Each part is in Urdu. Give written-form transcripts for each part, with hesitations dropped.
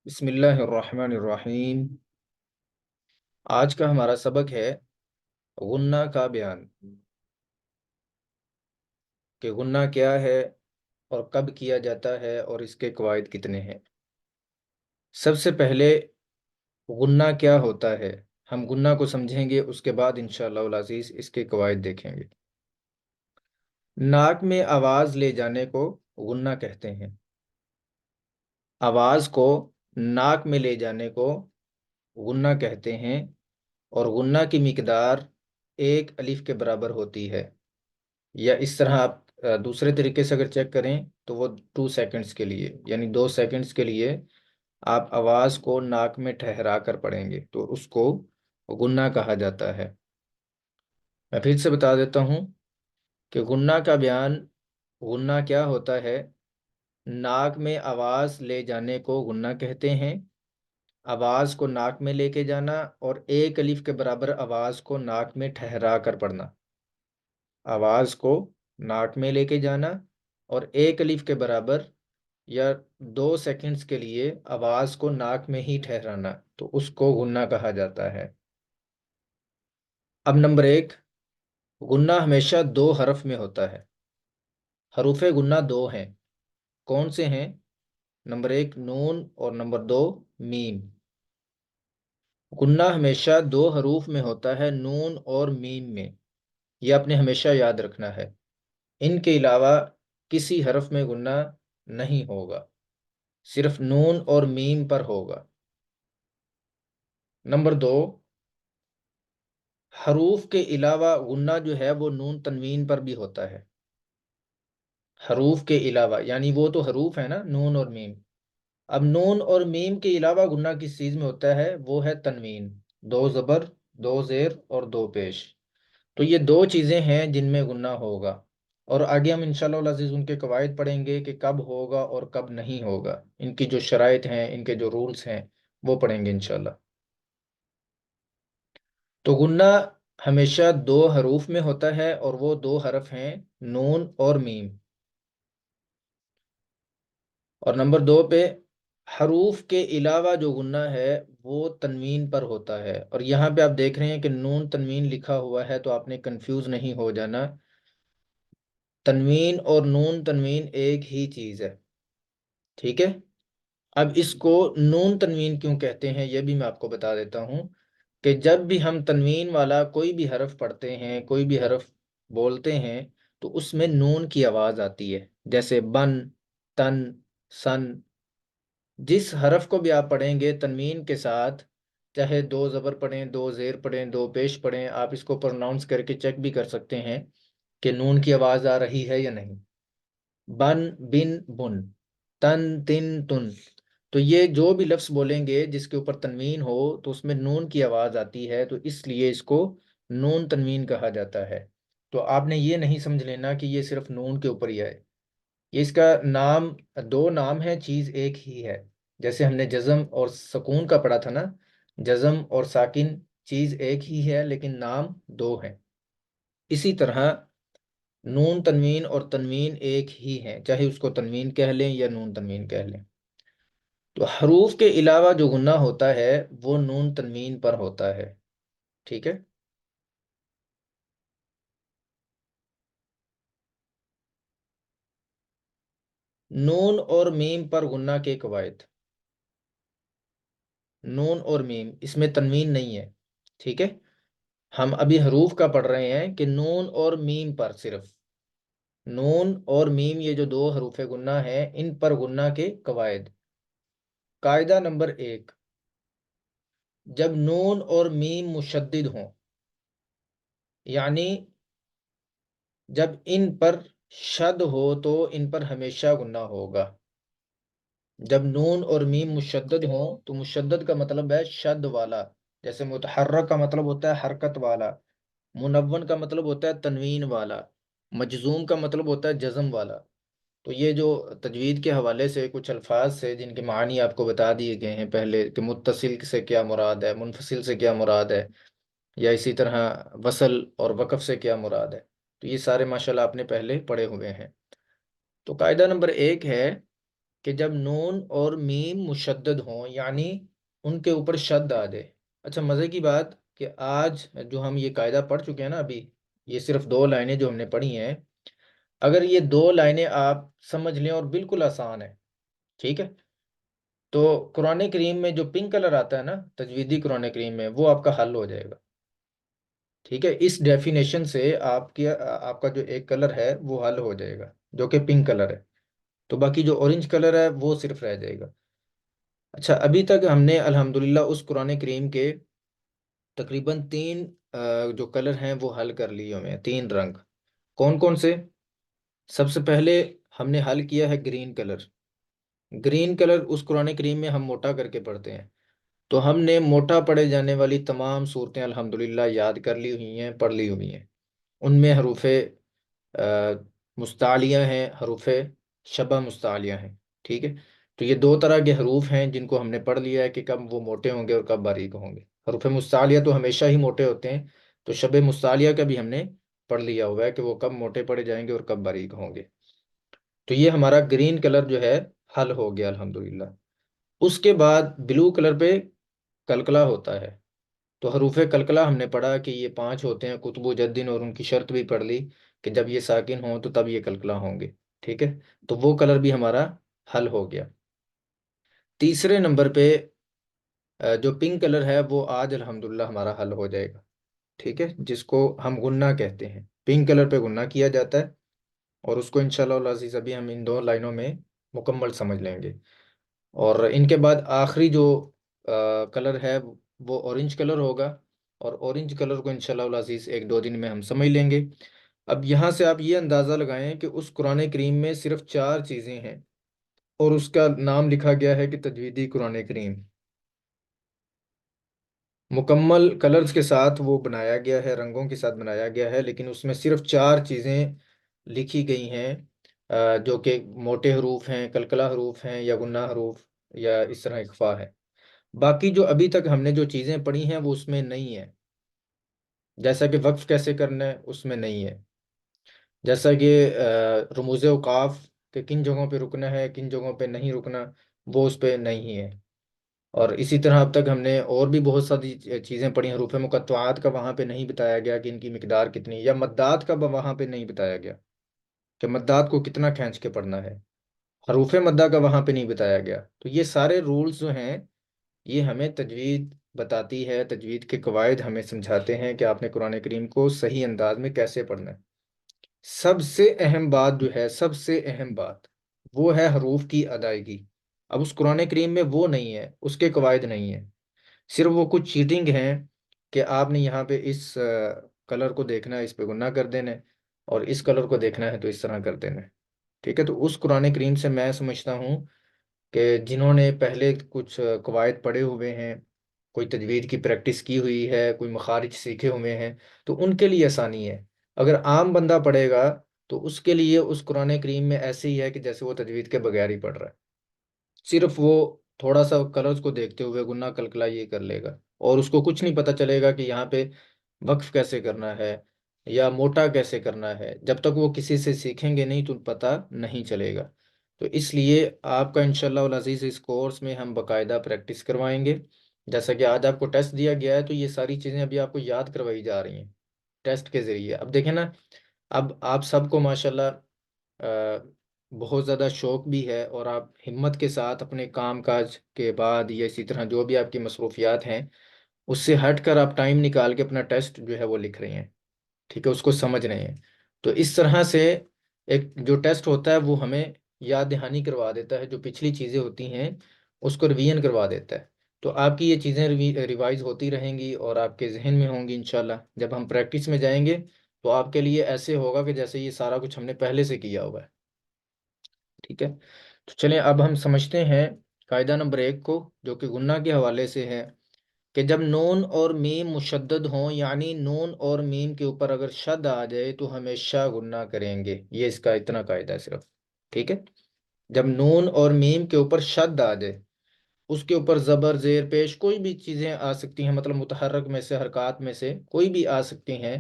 بسم اللہ الرحمن الرحیم۔ آج کا ہمارا سبق ہے غنہ کا بیان، کہ غنہ کیا ہے اور کب کیا جاتا ہے اور اس کے قواعد کتنے ہیں۔ سب سے پہلے غنہ کیا ہوتا ہے ہم غنہ کو سمجھیں گے، اس کے بعد انشاءاللہ العزیز اس کے قواعد دیکھیں گے۔ ناک میں آواز لے جانے کو غنہ کہتے ہیں۔ آواز کو ناک میں لے جانے کو غنہ کہتے ہیں، اور غنہ کی مقدار 1 الف کے برابر ہوتی ہے، یا اس طرح آپ دوسرے طریقے سے اگر چیک کریں تو وہ 2 سیکنڈز کے لیے، یعنی 2 سیکنڈز کے لیے آپ آواز کو ناک میں ٹھہرا کر پڑھیں گے تو اس کو غنہ کہا جاتا ہے۔ میں پھر سے بتا دیتا ہوں کہ غنہ کا بیان، غنہ کیا ہوتا ہے۔ ناک میں آواز لے جانے کو غنہ کہتے ہیں، آواز کو ناک میں لے کے جانا اور 1 الف کے برابر آواز کو ناک میں ٹھہرا کر پڑھنا۔ آواز کو ناک میں لے کے جانا اور 1 الف کے برابر یا 2 سیکنڈز کے لیے آواز کو ناک میں ہی ٹھہرانا، تو اس کو غنہ کہا جاتا ہے۔ اب نمبر 1، غنہ ہمیشہ 2 حرف میں ہوتا ہے۔ حروف غنہ 2 ہیں، کون سے ہیں؟ نمبر 1 نون اور نمبر 2 میم۔ غنہ ہمیشہ 2 حروف میں ہوتا ہے، نون اور میم میں، یہ آپ نے ہمیشہ یاد رکھنا ہے۔ ان کے علاوہ کسی حرف میں غنہ نہیں ہوگا، صرف نون اور میم پر ہوگا۔ نمبر 2، حروف کے علاوہ غنہ جو ہے وہ نون تنوین پر بھی ہوتا ہے۔ حروف کے علاوہ یعنی وہ تو حروف ہے نا، نون اور میم۔ اب نون اور میم کے علاوہ غنہ کس چیز میں ہوتا ہے؟ وہ ہے تنوین، 2 زبر، 2 زیر اور 2 پیش۔ تو یہ 2 چیزیں ہیں جن میں غنہ ہوگا، اور آگے ہم انشاءاللہ العزیز ان کے قواعد پڑھیں گے کہ کب ہوگا اور کب نہیں ہوگا، ان کی جو شرائط ہیں، ان کے جو رولز ہیں وہ پڑھیں گے انشاءاللہ۔ تو غنہ ہمیشہ 2 حروف میں ہوتا ہے، اور وہ 2 حرف ہیں نون اور میم۔ اور نمبر 2 پہ، حروف کے علاوہ جو غنہ ہے وہ تنوین پر ہوتا ہے، اور یہاں پہ آپ دیکھ رہے ہیں کہ نون تنوین لکھا ہوا ہے، تو آپ نے کنفیوز نہیں ہو جانا، تنوین اور نون تنوین ایک ہی چیز ہے، ٹھیک ہے؟ اب اس کو نون تنوین کیوں کہتے ہیں یہ بھی میں آپ کو بتا دیتا ہوں، کہ جب بھی ہم تنوین والا کوئی بھی حرف پڑھتے ہیں، کوئی بھی حرف بولتے ہیں، تو اس میں نون کی آواز آتی ہے، جیسے بن، تن، سن۔ جس حرف کو بھی آپ پڑھیں گے تنوین کے ساتھ، چاہے 2 زبر پڑھیں، 2 زیر پڑھیں، 2 پیش پڑھیں، آپ اس کو پروناؤنس کر کے چیک بھی کر سکتے ہیں کہ نون کی آواز آ رہی ہے یا نہیں۔ بن، بن، بن، تن، تن، تن۔ تو یہ جو بھی لفظ بولیں گے جس کے اوپر تنوین ہو تو اس میں نون کی آواز آتی ہے، تو اس لیے اس کو نون تنوین کہا جاتا ہے۔ تو آپ نے یہ نہیں سمجھ لینا کہ یہ صرف نون کے اوپر ہی ہے، یہ اس کا نام، 2 نام ہے، چیز ایک ہی ہے۔ جیسے ہم نے جزم اور سکون کا پڑھا تھا نا، جزم اور ساکن چیز ایک ہی ہے لیکن نام 2 ہیں۔ اسی طرح نون تنوین اور تنوین ایک ہی ہیں، چاہے اس کو تنوین کہہ لیں یا نون تنوین کہہ لیں۔ تو حروف کے علاوہ جو غنہ ہوتا ہے وہ نون تنوین پر ہوتا ہے، ٹھیک ہے؟ نون اور میم پر غنہ کے قواعد، نون اور میم اس میں تنوین نہیں ہے، ٹھیک ہے؟ ہم ابھی حروف کا پڑھ رہے ہیں کہ نون اور میم پر، صرف نون اور میم یہ جو 2 حروف غنہ ہیں ان پر غنہ کے قواعد۔ قاعدہ نمبر 1، جب نون اور میم مشدد ہوں، یعنی جب ان پر شد ہو تو ان پر ہمیشہ غنہ ہوگا۔ جب نون اور میم مشدد ہوں تو مشدد کا مطلب ہے شد والا، جیسے متحرک کا مطلب ہوتا ہے حرکت والا، منون کا مطلب ہوتا ہے تنوین والا، مجزوم کا مطلب ہوتا ہے جزم والا۔ تو یہ جو تجوید کے حوالے سے کچھ الفاظ سے جن کے معنی آپ کو بتا دیے گئے ہیں پہلے، کہ متصل سے کیا مراد ہے، منفصل سے کیا مراد ہے، یا اسی طرح وصل اور وقف سے کیا مراد ہے، تو یہ سارے ماشاءاللہ آپ نے پہلے پڑھے ہوئے ہیں۔ تو قاعدہ نمبر 1 ہے کہ جب نون اور میم مشدد ہوں، یعنی ان کے اوپر شد آ جائے۔ اچھا، مزے کی بات کہ آج جو ہم یہ قاعدہ پڑھ چکے ہیں نا، ابھی یہ صرف 2 لائنیں جو ہم نے پڑھی ہیں، اگر یہ 2 لائنیں آپ سمجھ لیں اور بالکل آسان ہے، ٹھیک ہے، تو قرآن کریم میں جو پنک کلر آتا ہے نا تجویدی قرآن کریم میں، وہ آپ کا حل ہو جائے گا، ٹھیک ہے۔ اس ڈیفینیشن سے آپ کا جو ایک کلر ہے وہ حل ہو جائے گا، جو کہ پنک کلر ہے، تو باقی جو اورنج کلر ہے وہ صرف رہ جائے گا۔ اچھا، ابھی تک ہم نے الحمدللہ اس قرآن کریم کے تقریباً 3 جو کلر ہیں وہ حل کر لیے ہوئے ہیں، 3 رنگ۔ کون کون سے؟ سب سے پہلے ہم نے حل کیا ہے گرین کلر۔ گرین کلر اس قرآن کریم میں ہم موٹا کر کے پڑھتے ہیں، تو ہم نے موٹا پڑھے جانے والی تمام صورتیں الحمدللہ یاد کر لی ہوئی ہیں، پڑھ لی ہوئی ہیں۔ ان میں حروف مستعلیہ ہیں، حروف شبہ مستعلیہ ہیں، ٹھیک ہے۔ تو یہ 2 طرح کے حروف ہیں جن کو ہم نے پڑھ لیا ہے کہ کب وہ موٹے ہوں گے اور کب باریک ہوں گے۔ حروف مستعلیہ تو ہمیشہ ہی موٹے ہوتے ہیں، تو شبہ مستعلیہ کا بھی ہم نے پڑھ لیا ہوا ہے کہ وہ کب موٹے پڑے جائیں گے اور کب باریک ہوں گے۔ تو یہ ہمارا گرین کلر جو ہے حل ہو گیا الحمدللہ۔ اس کے بعد بلو کلر پہ کلکلا ہوتا ہے، تو حروف کلکلا ہم نے پڑھا کہ یہ 5 ہوتے ہیں، قطب و جدن، اور ان کی شرط بھی پڑھ لی کہ جب یہ ساکن ہوں تو تب یہ کلکلا ہوں گے، ٹھیک ہے۔ تو وہ کلر بھی ہمارا حل ہو گیا۔ تیسرے نمبر پہ جو پنک کلر ہے وہ آج الحمدللہ ہمارا حل ہو جائے گا، ٹھیک ہے، جس کو ہم غنہ کہتے ہیں۔ پنک کلر پہ غنہ کیا جاتا ہے، اور اس کو انشاءاللہ العزیز ابھی ہم ان 2 لائنوں میں مکمل سمجھ لیں گے۔ اور ان کے بعد آخری جو کلر ہے وہ اورنج کلر ہوگا، اور اورنج کلر کو انشاءاللہ العزیز 1-2 دن میں ہم سمجھ لیں گے۔ اب یہاں سے آپ یہ اندازہ لگائیں کہ اس قرآن کریم میں صرف 4 چیزیں ہیں، اور اس کا نام لکھا گیا ہے کہ تجویدی قرآن کریم۔ مکمل کلرز کے ساتھ وہ بنایا گیا ہے، رنگوں کے ساتھ بنایا گیا ہے، لیکن اس میں صرف 4 چیزیں لکھی گئی ہیں، جو کہ موٹے حروف ہیں، کلکلا حروف ہیں، یا غنہ حروف، یا اس طرح اخفا ہے۔ باقی جو ابھی تک ہم نے جو چیزیں پڑھی ہیں وہ اس میں نہیں ہے، جیسا کہ وقف کیسے کرنا ہے اس میں نہیں ہے، جیسا کہ رموز اوقاف کہ کن جگہوں پہ رکنا ہے، کن جگہوں پہ نہیں رکنا، وہ اس پہ نہیں ہے۔ اور اسی طرح اب تک ہم نے اور بھی بہت ساری چیزیں پڑھی ہیں۔ حروف مقطعات کا وہاں پہ نہیں بتایا گیا کہ ان کی مقدار کتنی، یا مدات کا وہاں پہ نہیں بتایا گیا کہ مدات کو کتنا کھینچ کے پڑھنا ہے، حروف مدہ کا وہاں پہ نہیں بتایا گیا۔ تو یہ سارے رولز جو ہیں یہ ہمیں تجوید بتاتی ہے، تجوید کے قواعد ہمیں سمجھاتے ہیں کہ آپ نے قرآن کریم کو صحیح انداز میں کیسے پڑھنا ہے۔ سب سے اہم بات جو ہے، سب سے اہم بات، وہ ہے حروف کی ادائیگی۔ اب اس قرآن کریم میں وہ نہیں ہے، اس کے قواعد نہیں ہیں، صرف وہ کچھ چیٹنگ ہیں کہ آپ نے یہاں پہ اس کلر کو دیکھنا ہے، اس پہ گناہ کر دینا ہے، اور اس کلر کو دیکھنا ہے تو اس طرح کر دینا ہے، ٹھیک ہے۔ تو اس قرآن کریم سے میں سمجھتا ہوں کہ جنہوں نے پہلے کچھ قواعد پڑھے ہوئے ہیں، کوئی تجوید کی پریکٹس کی ہوئی ہے، کوئی مخارج سیکھے ہوئے ہیں، تو ان کے لیے آسانی ہے۔ اگر عام بندہ پڑھے گا تو اس کے لیے اس قرآن کریم میں ایسے ہی ہے کہ جیسے وہ تجوید کے بغیر ہی پڑھ رہا ہے، صرف وہ تھوڑا سا کلرز کو دیکھتے ہوئے گناہ کلکلا یہ کر لے گا، اور اس کو کچھ نہیں پتہ چلے گا کہ یہاں پہ وقف کیسے کرنا ہے یا موٹا کیسے کرنا ہے۔ جب تک وہ کسی سے سیکھیں گے نہیں تو پتہ نہیں چلے گا۔ تو اس لیے آپ کا انشاءاللہ العزیز اس کورس میں ہم باقاعدہ پریکٹس کروائیں گے۔ جیسا کہ آج آپ کو ٹیسٹ دیا گیا ہے تو یہ ساری چیزیں ابھی آپ کو یاد کروائی جا رہی ہیں ٹیسٹ کے ذریعے۔ اب دیکھیں نا، اب آپ سب کو ماشاءاللہ بہت زیادہ شوق بھی ہے، اور آپ ہمت کے ساتھ اپنے کام کاج کے بعد یا اسی طرح جو بھی آپ کی مصروفیات ہیں اس سے ہٹ کر آپ ٹائم نکال کے اپنا ٹیسٹ جو ہے وہ لکھ رہے ہیں، ٹھیک ہے، اس کو سمجھ رہے ہیں۔ تو اس طرح سے ایک جو ٹیسٹ ہوتا ہے وہ ہمیں یاد دہانی کروا دیتا ہے، جو پچھلی چیزیں ہوتی ہیں اس کو ریویژن کروا دیتا ہے۔ تو آپ کی یہ چیزیں ریوائز ہوتی رہیں گی اور آپ کے ذہن میں ہوں گی انشاءاللہ۔ جب ہم پریکٹس میں جائیں گے تو آپ کے لیے ایسے ہوگا کہ جیسے یہ سارا کچھ ہم نے پہلے سے کیا ہوا ہے، ٹھیک ہے۔ تو چلیں اب ہم سمجھتے ہیں قاعدہ نمبر 1 کو، جو کہ غنہ کے حوالے سے ہے، کہ جب نون اور میم مشدد ہوں، یعنی نون اور میم کے اوپر اگر شد آ جائے تو ہمیشہ غنہ کریں گے۔ یہ اس کا اتنا قاعدہ ہے صرف، ٹھیک ہے۔ جب نون اور میم کے اوپر شد آ جائے، اس کے اوپر زبر زیر پیش کوئی بھی چیزیں آ سکتی ہیں، مطلب متحرک میں سے، حرکات میں سے کوئی بھی آ سکتی ہیں،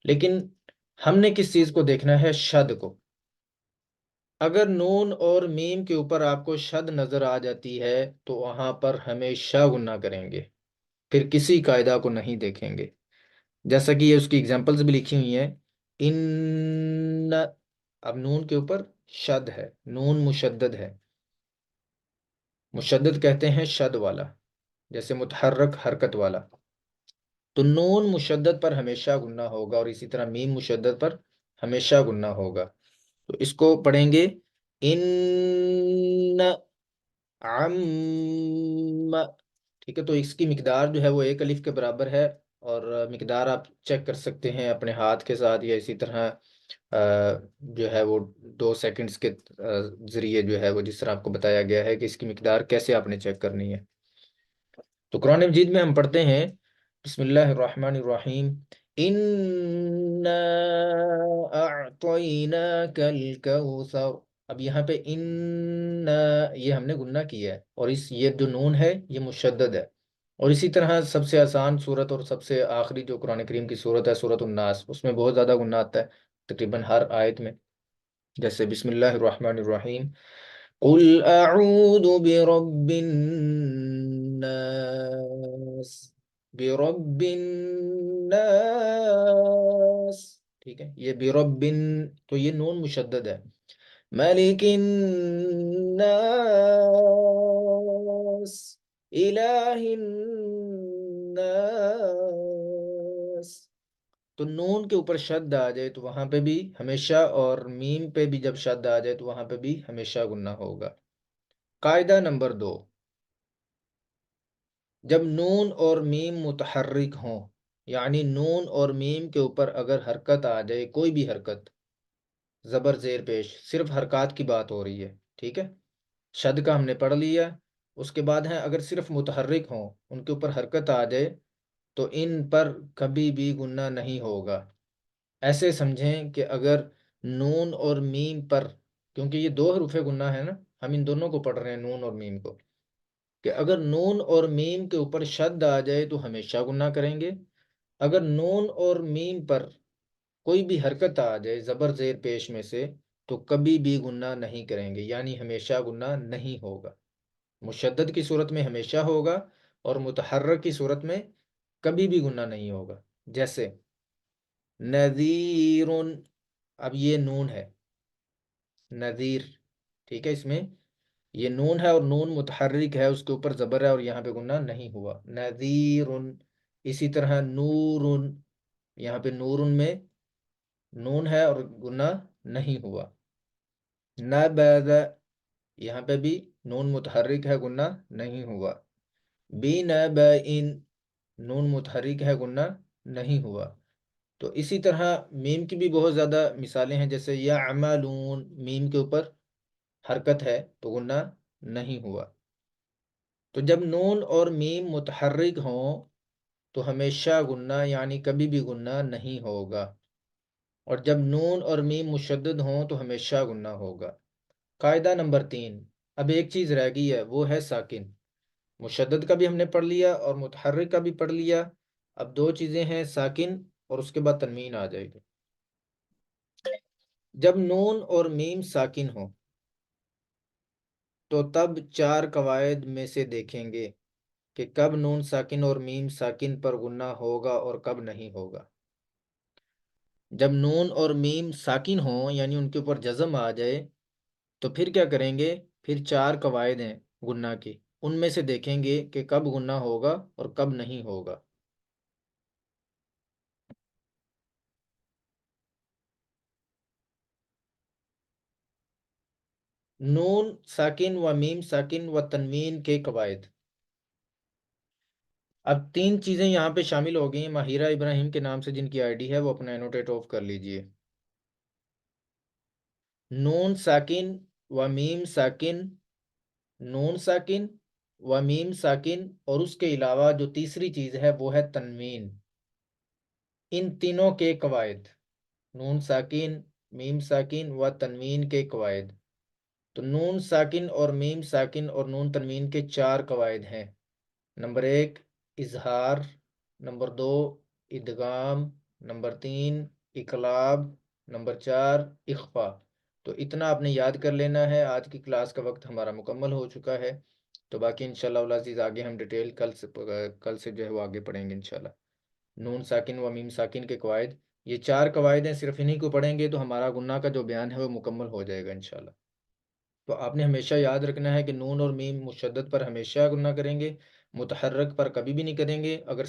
لیکن ہم نے کس چیز کو دیکھنا ہے؟ شد کو۔ اگر نون اور میم کے اوپر آپ کو شد نظر آ جاتی ہے تو وہاں پر ہمیشہ گناہ کریں گے، پھر کسی قاعدہ کو نہیں دیکھیں گے، جیسا کہ یہ اس کی ایگزامپلز بھی لکھی ہوئی ہیں۔ ان، اب نون کے اوپر شد ہے، نون مشدد ہے، مشدد کہتے ہیں شد والا، جیسے متحرک حرکت والا، تو نون مشدد پر ہمیشہ گناہ ہوگا، اور اسی طرح میم مشدد پر ہمیشہ گناہ ہوگا۔ تو اس کو پڑھیں گے ان عم، ٹھیک ہے، تو اس کی مقدار جو ہے وہ ایک الف کے برابر ہے، اور مقدار آپ چیک کر سکتے ہیں اپنے ہاتھ کے ساتھ، یا اسی طرح جو ہے وہ 2 سیکنڈز کے ذریعے جو ہے وہ جس طرح آپ کو بتایا گیا ہے کہ اس کی مقدار کیسے آپ نے چیک کرنی ہے۔ تو قرآن مجید میں ہم پڑھتے ہیں بسم اللہ الرحمن الرحیم، اِنَّا أَعْطَيْنَاكَ الْكَوْثَرَ۔ اب یہاں پہ ان، یہ ہم نے گناہ کیا ہے، اور یہ جو نون ہے یہ مشدد ہے، اور اسی طرح سب سے آسان صورت اور سب سے آخری جو قرآن کریم کی صورت ہے سورۃ الناس، اس میں بہت زیادہ گناہ آتا ہے تقریباً ہر آیت میں، جیسے بسم اللہ الرحمن الرحیم قل اعوذ برب الناس، برب الناس، ٹھیک ہے، یہ برب، تو یہ نون مشدد ہے، ملک الناس، الہ الناس، تو نون کے اوپر شد آ جائے تو وہاں پہ بھی ہمیشہ، اور میم پہ بھی جب شد آ جائے تو وہاں پہ بھی ہمیشہ گناہ ہوگا۔ قاعدہ نمبر 2، جب نون اور میم متحرک ہوں، یعنی نون اور میم کے اوپر اگر حرکت آ جائے، کوئی بھی حرکت، زبر زیر پیش، صرف حرکات کی بات ہو رہی ہے، ٹھیک ہے، شد کا ہم نے پڑھ لیا، اس کے بعد ہیں اگر صرف متحرک ہوں، ان کے اوپر حرکت آ جائے تو ان پر کبھی بھی گناہ نہیں ہوگا۔ ایسے سمجھیں کہ اگر نون اور میم پر، کیونکہ یہ 2 حروف گناہ ہے نا، ہم ان دونوں کو پڑھ رہے ہیں، نون اور میم کو، کہ اگر نون اور میم کے اوپر شد آ جائے تو ہمیشہ گناہ کریں گے، اگر نون اور میم پر کوئی بھی حرکت آ جائے زبر زیر پیش میں سے تو کبھی بھی گناہ نہیں کریں گے، یعنی ہمیشہ گناہ نہیں ہوگا۔ مشدد کی صورت میں ہمیشہ ہوگا، اور متحرک کی صورت میں کبھی بھی گناہ نہیں ہوگا، جیسے نذیر، اب یہ نون ہے نذیر، ٹھیک ہے، اس میں یہ نون ہے اور نون متحرک ہے، اس کے اوپر زبر ہے اور یہاں پہ گناہ نہیں ہوا، نذیر۔ اسی طرح نور، یہاں پہ نور میں نون ہے اور گناہ نہیں ہوا، نبذ، یہاں پہ بھی نون متحرک ہے، گناہ نہیں ہوا، بنبأ، نون متحرک ہے، گناہ نہیں ہوا۔ تو اسی طرح میم کی بھی بہت زیادہ مثالیں ہیں، جیسے یعملون، میم کے اوپر حرکت ہے تو گناہ نہیں ہوا۔ تو جب نون اور میم متحرک ہوں تو ہمیشہ گناہ، یعنی کبھی بھی گناہ نہیں ہوگا، اور جب نون اور میم مشدد ہوں تو ہمیشہ گناہ ہوگا۔ قاعدہ نمبر 3، اب ایک چیز رہ گئی ہے، وہ ہے ساکن۔ مشدد کا بھی ہم نے پڑھ لیا اور متحرک کا بھی پڑھ لیا، اب 2 چیزیں ہیں، ساکن اور اس کے بعد تنوین آ جائے گی۔ جب نون اور میم ساکن ہو تو تب 4 قواعد میں سے دیکھیں گے کہ کب نون ساکن اور میم ساکن پر گناہ ہوگا اور کب نہیں ہوگا۔ جب نون اور میم ساکن ہوں، یعنی ان کے اوپر جزم آ جائے، تو پھر کیا کریں گے؟ پھر 4 قواعد ہیں گناہ کی، ان میں سے دیکھیں گے کہ کب گناہ ہوگا اور کب نہیں ہوگا۔ نون ساکن و میم ساکن و تنوین کے قواعد، اب 3 چیزیں یہاں پہ شامل ہو گئی ہیں، ماہرہ ابراہیم کے نام سے جن کی آئی ڈی ہے وہ اپنا انوٹیٹ آف کر لیجئے۔ نون ساکن و میم ساکن، نون ساکن و میم ساکن، اور اس کے علاوہ جو تیسری چیز ہے وہ ہے تنوین، ان تینوں کے قواعد، نون ساکن، میم ساکن و تنوین کے قواعد۔ تو نون ساکن اور میم ساکن اور نون تنوین کے 4 قواعد ہیں۔ نمبر 1 اظہار، نمبر 2 ادغام، نمبر 3 اقلاب، نمبر 4 اخفا۔ تو اتنا آپ نے یاد کر لینا ہے. آج کی کلاس کا وقت ہمارا مکمل ہو چکا ہے. تو باقی انشاءاللہ العزیز آگے ہم ڈیٹیل کل سے جو ہے وہ آگے پڑھیں گے انشاءاللہ. نون ساکن و میم ساکن کے قواعد، یہ 4 قواعد ہیں، صرف انہی کو پڑھیں گے تو ہمارا گناہ کا جو بیان ہے وہ مکمل ہو جائے گا انشاءاللہ. تو آپ نے ہمیشہ یاد رکھنا ہے کہ نون اور میم مشدد پر ہمیشہ گناہ کریں گے، متحرک پر کبھی بھی نہیں کریں گے. اگر